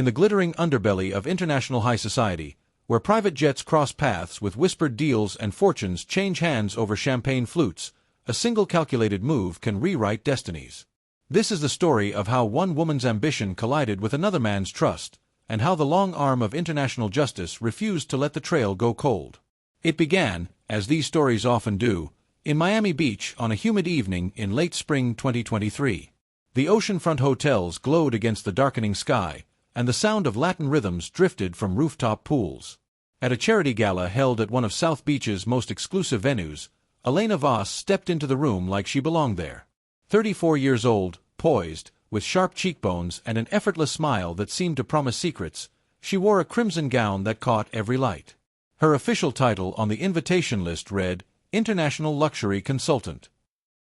In the glittering underbelly of international high society, where private jets cross paths with whispered deals and fortunes change hands over champagne flutes, a single calculated move can rewrite destinies. This is the story of how one woman's ambition collided with another man's trust, and how the long arm of international justice refused to let the trail go cold. It began, as these stories often do, in Miami Beach on a humid evening in late spring 2023. The oceanfront hotels glowed against the darkening sky, and the sound of Latin rhythms drifted from rooftop pools. At a charity gala held at one of South Beach's most exclusive venues, Elena Voss stepped into the room like she belonged there. 34 years old, poised, with sharp cheekbones and an effortless smile that seemed to promise secrets, she wore a crimson gown that caught every light. Her official title on the invitation list read, International Luxury Consultant.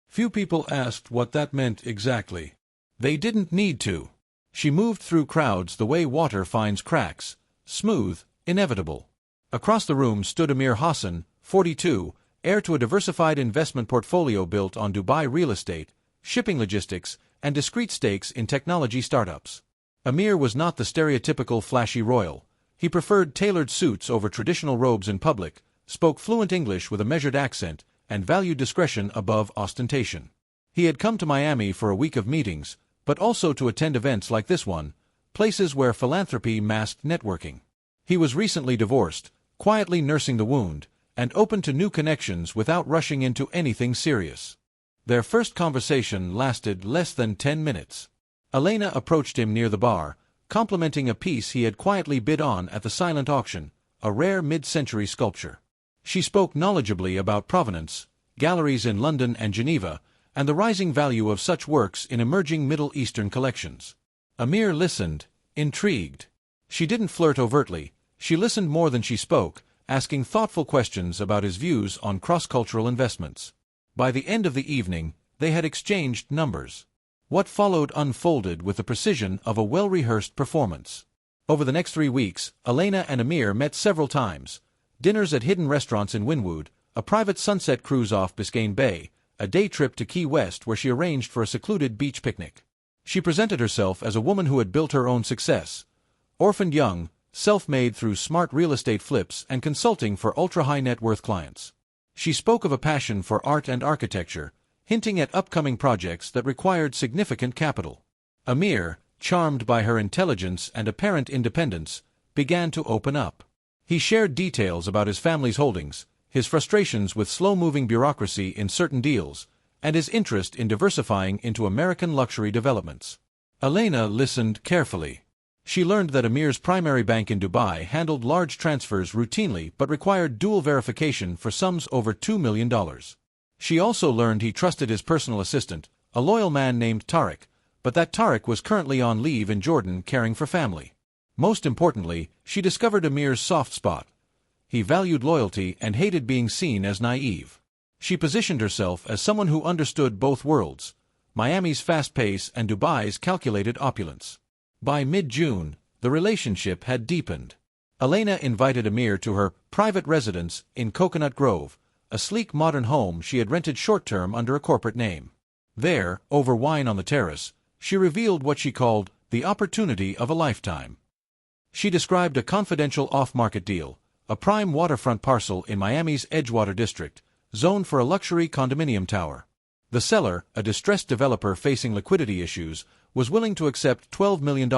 Few people asked what that meant exactly. They didn't need to. She moved through crowds the way water finds cracks, smooth, inevitable. Across the room stood Amir Hassan, 42, heir to a diversified investment portfolio built on Dubai real estate, shipping logistics, and discrete stakes in technology startups. Amir was not the stereotypical flashy royal. He preferred tailored suits over traditional robes in public, spoke fluent English with a measured accent, and valued discretion above ostentation. He had come to Miami for a week of meetings, but also to attend events like this one, places where philanthropy masked networking. He was recently divorced, quietly nursing the wound, and open to new connections without rushing into anything serious. Their first conversation lasted less than 10 minutes. Elena approached him near the bar, complimenting a piece he had quietly bid on at the silent auction, a rare mid-century sculpture. She spoke knowledgeably about provenance, galleries in London and Geneva, and the rising value of such works in emerging Middle Eastern collections. Amir listened, intrigued. She didn't flirt overtly, she listened more than she spoke, asking thoughtful questions about his views on cross-cultural investments. By the end of the evening, they had exchanged numbers. What followed unfolded with the precision of a well-rehearsed performance. Over the next 3 weeks, Elena and Amir met several times. Dinners at hidden restaurants in Wynwood, a private sunset cruise off Biscayne Bay, a day trip to Key West where she arranged for a secluded beach picnic. She presented herself as a woman who had built her own success. Orphaned young, self-made through smart real estate flips and consulting for ultra-high net worth clients. She spoke of a passion for art and architecture, hinting at upcoming projects that required significant capital. Amir, charmed by her intelligence and apparent independence, began to open up. He shared details about his family's holdings, his frustrations with slow-moving bureaucracy in certain deals, and his interest in diversifying into American luxury developments. Elena listened carefully. She learned that Amir's primary bank in Dubai handled large transfers routinely but required dual verification for sums over $2 million. She also learned he trusted his personal assistant, a loyal man named Tariq, but that Tariq was currently on leave in Jordan caring for family. Most importantly, she discovered Amir's soft spot. He valued loyalty and hated being seen as naive. She positioned herself as someone who understood both worlds, Miami's fast pace and Dubai's calculated opulence. By mid-June, the relationship had deepened. Elena invited Amir to her private residence in Coconut Grove, a sleek modern home she had rented short-term under a corporate name. There, over wine on the terrace, she revealed what she called the opportunity of a lifetime. She described a confidential off-market deal, a prime waterfront parcel in Miami's Edgewater district, zoned for a luxury condominium tower. The seller, a distressed developer facing liquidity issues, was willing to accept $12 million,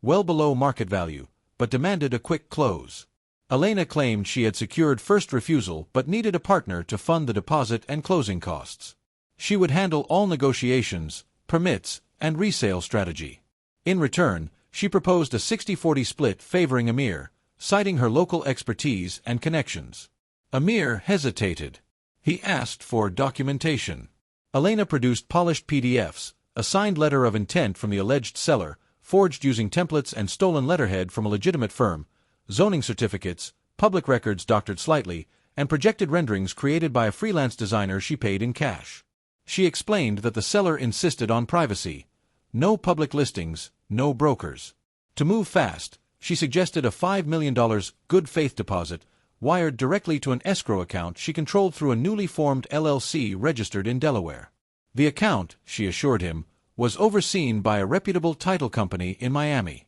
well below market value, but demanded a quick close. Elena claimed she had secured first refusal but needed a partner to fund the deposit and closing costs. She would handle all negotiations, permits, and resale strategy. In return, she proposed a 60-40 split favoring Amir, citing her local expertise and connections. Amir hesitated. He asked for documentation. Elena produced polished PDFs, a signed letter of intent from the alleged seller, forged using templates and stolen letterhead from a legitimate firm, zoning certificates, public records doctored slightly, and projected renderings created by a freelance designer she paid in cash. She explained that the seller insisted on privacy. No public listings, no brokers. To move fast, she suggested a $5 million good faith deposit, wired directly to an escrow account she controlled through a newly formed LLC registered in Delaware. The account, she assured him, was overseen by a reputable title company in Miami.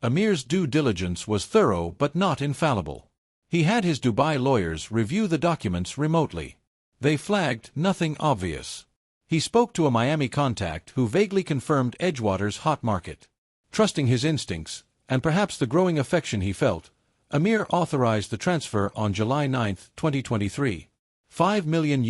Amir's due diligence was thorough but not infallible. He had his Dubai lawyers review the documents remotely. They flagged nothing obvious. He spoke to a Miami contact who vaguely confirmed Edgewater's hot market. Trusting his instincts, and perhaps the growing affection he felt, Amir authorized the transfer on July 9, 2023. $5 million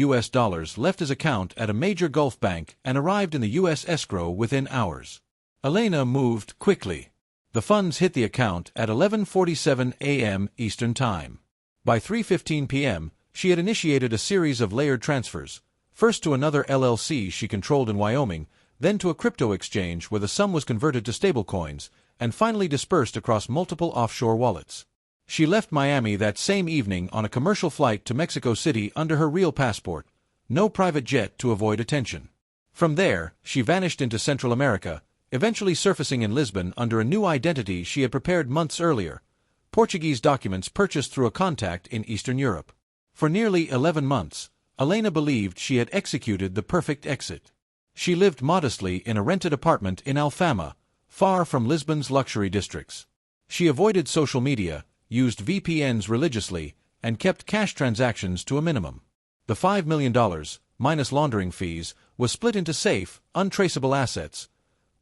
left his account at a major Gulf bank and arrived in the U.S. escrow within hours. Elena moved quickly. The funds hit the account at 11:47 a.m. Eastern Time. By 3:15 p.m., she had initiated a series of layered transfers, first to another LLC she controlled in Wyoming, then to a crypto exchange where the sum was converted to stablecoins, and finally dispersed across multiple offshore wallets. She left Miami that same evening on a commercial flight to Mexico City under her real passport, no private jet to avoid attention. From there, she vanished into Central America, eventually surfacing in Lisbon under a new identity she had prepared months earlier, Portuguese documents purchased through a contact in Eastern Europe. For nearly 11 months, Elena believed she had executed the perfect exit. She lived modestly in a rented apartment in Alfama, far from Lisbon's luxury districts. She avoided social media, used VPNs religiously, and kept cash transactions to a minimum. The $5 million, minus laundering fees, was split into safe, untraceable assets,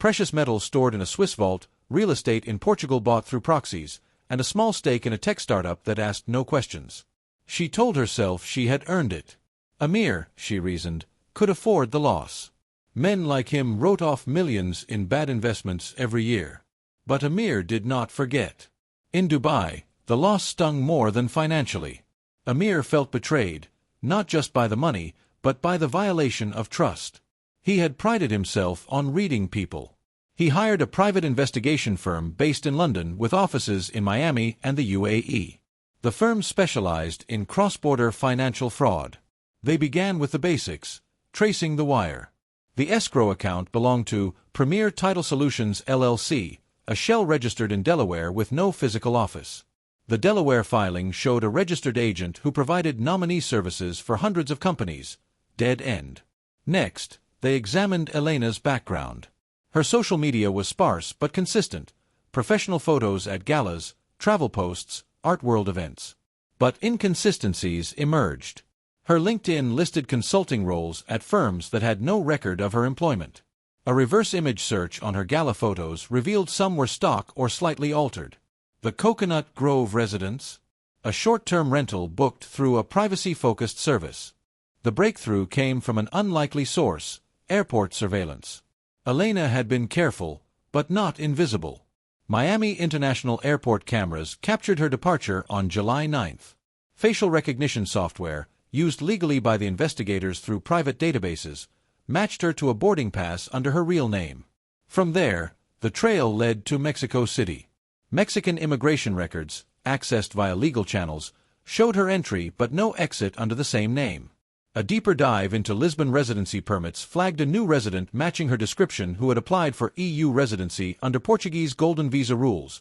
precious metals stored in a Swiss vault, real estate in Portugal bought through proxies, and a small stake in a tech startup that asked no questions. She told herself she had earned it. Amir, she reasoned, could afford the loss. Men like him wrote off millions in bad investments every year. But Amir did not forget. In Dubai, the loss stung more than financially. Amir felt betrayed, not just by the money, but by the violation of trust. He had prided himself on reading people. He hired a private investigation firm based in London with offices in Miami and the UAE. The firm specialized in cross-border financial fraud. They began with the basics, tracing the wire. The escrow account belonged to Premier Title Solutions LLC, a shell registered in Delaware with no physical office. The Delaware filing showed a registered agent who provided nominee services for hundreds of companies. Dead end. Next, they examined Elena's background. Her social media was sparse but consistent, professional photos at galas, travel posts, art world events. But inconsistencies emerged. Her LinkedIn listed consulting roles at firms that had no record of her employment. A reverse image search on her gala photos revealed some were stock or slightly altered. The Coconut Grove residence? A short-term rental booked through a privacy-focused service. The breakthrough came from an unlikely source, airport surveillance. Elena had been careful, but not invisible. Miami International Airport cameras captured her departure on July 9. Facial recognition software, used legally by the investigators through private databases, matched her to a boarding pass under her real name. From there, the trail led to Mexico City. Mexican immigration records, accessed via legal channels, showed her entry but no exit under the same name. A deeper dive into Lisbon residency permits flagged a new resident matching her description who had applied for EU residency under Portuguese Golden Visa rules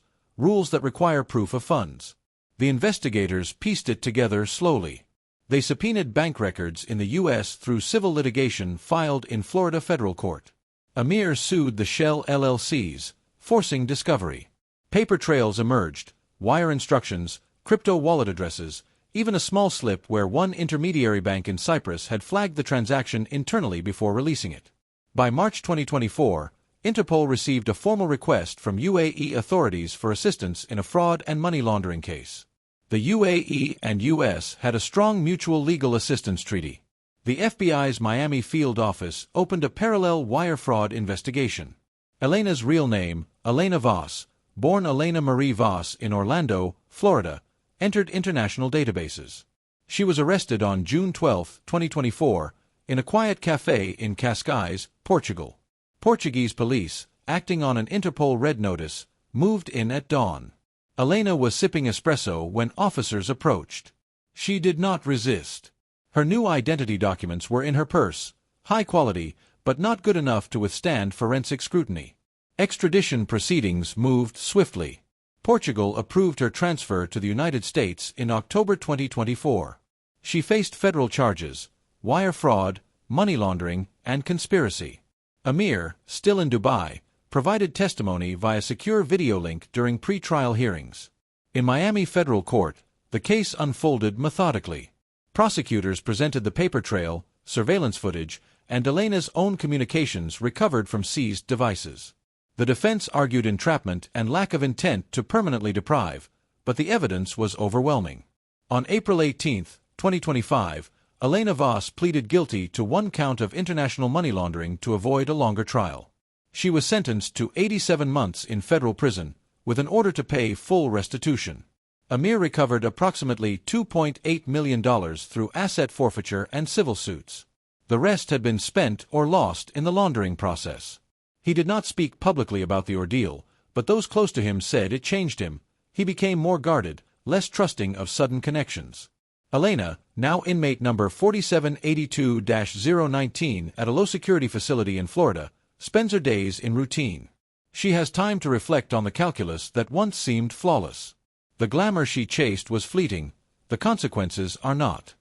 that require proof of funds. The investigators pieced it together slowly. They subpoenaed bank records in the U.S. through civil litigation filed in Florida federal court. Amir sued the shell LLCs, forcing discovery. Paper trails emerged, wire instructions, crypto wallet addresses, even a small slip where one intermediary bank in Cyprus had flagged the transaction internally before releasing it. By March 2024, Interpol received a formal request from UAE authorities for assistance in a fraud and money laundering case. The UAE and U.S. had a strong mutual legal assistance treaty. The FBI's Miami field office opened a parallel wire fraud investigation. Elena's real name, Elena Voss, born Elena Marie Voss in Orlando, Florida, entered international databases. She was arrested on June 12, 2024, in a quiet cafe in Cascais, Portugal. Portuguese police, acting on an Interpol red notice, moved in at dawn. Elena was sipping espresso when officers approached. She did not resist. Her new identity documents were in her purse, high quality, but not good enough to withstand forensic scrutiny. Extradition proceedings moved swiftly. Portugal approved her transfer to the United States in October 2024. She faced federal charges, wire fraud, money laundering, and conspiracy. Amir, still in Dubai, provided testimony via secure video link during pre-trial hearings. In Miami federal court, the case unfolded methodically. Prosecutors presented the paper trail, surveillance footage, and Elena's own communications recovered from seized devices. The defense argued entrapment and lack of intent to permanently deprive, but the evidence was overwhelming. On April 18, 2025, Elena Voss pleaded guilty to one count of international money laundering to avoid a longer trial. She was sentenced to 87 months in federal prison, with an order to pay full restitution. Amir recovered approximately $2.8 million through asset forfeiture and civil suits. The rest had been spent or lost in the laundering process. He did not speak publicly about the ordeal, but those close to him said it changed him. He became more guarded, less trusting of sudden connections. Elena, now inmate number 4782-019 at a low-security facility in Florida, spends her days in routine. She has time to reflect on the calculus that once seemed flawless. The glamour she chased was fleeting, the consequences are not.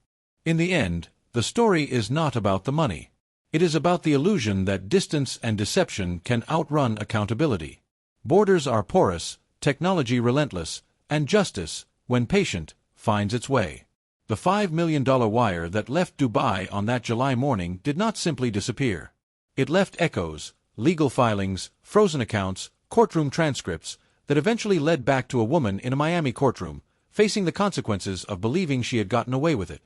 In the end, the story is not about the money. It is about the illusion that distance and deception can outrun accountability. Borders are porous, technology relentless, and justice, when patient, finds its way. The $5 million wire that left Dubai on that July morning did not simply disappear. It left echoes, legal filings, frozen accounts, courtroom transcripts, that eventually led back to a woman in a Miami courtroom, facing the consequences of believing she had gotten away with it.